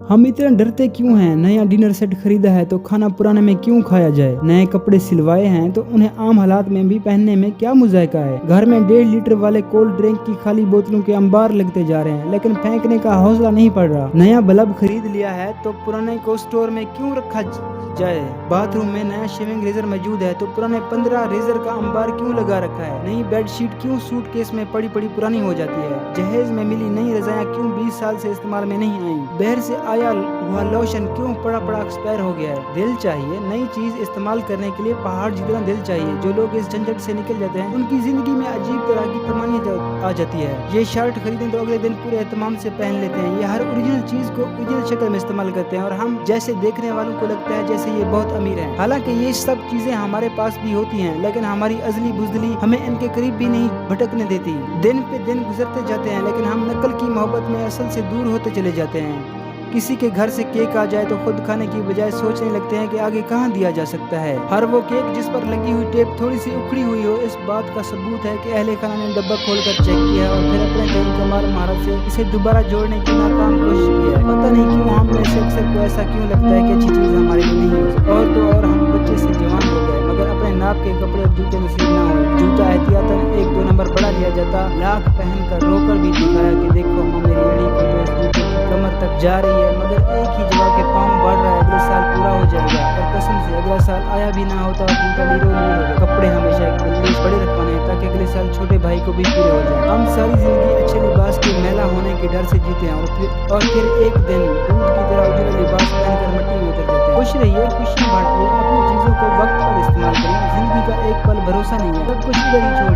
हम इतना डरते क्यों हैं? नया डिनर सेट खरीदा है तो खाना पुराने में क्यों खाया जाए? नए कपड़े सिलवाए हैं तो उन्हें आम हालात में भी पहनने में क्या मुजायका है? घर में 1.5 लीटर वाले कोल्ड ड्रिंक की खाली बोतलों के अंबार लगते जा रहे हैं, लेकिन फेंकने का हौसला नहीं पड़ रहा। नया बल्ब खरीद लिया है तो पुराने को स्टोर में क्यों रखा जाए? बाथरूम में नया शेविंग रेजर मौजूद है तो पुराने 15 रेजर का अंबार क्यों लगा रखा है? नई बेडशीट क्यों सूटकेस में पड़ी पड़ी पुरानी हो जाती है? जहेज में मिली नई रजायां क्यों 20 साल से इस्तेमाल में नहीं आई? बाहर से आया हुआ लोशन क्यों पड़ा पड़ा एक्सपायर हो गया है? दिल चाहिए, नई चीज इस्तेमाल करने के लिए पहाड़ जितना दिल चाहिए। जो लोग इस झंझट से निकल जाते हैं उनकी जिंदगी में अजीब तरह की परमानियत आ जाती है। ये शर्ट खरीदें तो अगले दिन पूरे एहतमाम से पहन लेते हैं। ये हर ओरिजिनल चीज को ओरिजिनल शक्ल में इस्तेमाल करते हैं और हम जैसे देखने वालों को लगता है जैसे ये बहुत अमीर हैं। हालांकि ये सब चीजें हमारे पास भी होती हैं, लेकिन हमारी अजली बुजदली हमें इनके करीब भी नहीं भटकने देती। दिन पे दिन गुजरते जाते हैं लेकिन हम नकल की मोहब्बत में असल से दूर होते चले जाते हैं। किसी के घर से केक आ जाए तो खुद खाने की बजाय सोचने लगते हैं कि आगे कहाँ दिया जा सकता है। हर वो केक जिस पर लगी हुई टेप थोड़ी सी उखड़ी हुई हो, इस बात का सबूत है कि अहले खाना ने डब्बा खोलकर चेक किया और फिर अपने कहीं कमाल महारत से इसे दोबारा जोड़ने की नाकाम कोशिश की है। पता नहीं क्यों हम में से अक्सर को ऐसा क्यों लगता है कि अच्छी चीज हमारे लिए नहीं हो सकती। और तो और हम बच्चे से जवान हो गए मगर अपने नाप के कपड़े और जूते नसीब ना हुए। जूता एहतियातन 1-2 नंबर बड़ा लिया जाता, लाख पहनकर रोकर भी दिखाया कि देखो अम्मा मेरी एड़ी को तो इस जूते की कमर तक जा रही है, मगर एक ही जगह के पाँव बढ़ रहा है। अगले साल पूरा हो जाएगा और कसम से अगला साल आया भी ना होता और जूता लीरो लीर हो जाए। कपड़े हमेशा एक बल्ले बड़े रखवाने हैं ताकि अगले साल छोटे भाई को भी पूरे हो जाए। हम सारी जिंदगी अच्छे लिबास के मैला होने के डर से जीते हैं और फिर एक दिन दूध की तरह उजले लिबास पहनकर मिट्टी में उतर जाते हैं। खुश रहिए, खुशियाँ बांटिए, अपनी चीजों को वक्त पर इस्तेमाल करें। जिंदगी का एक पल भरोसा नहीं है, सब कुछ इधर ही छोड़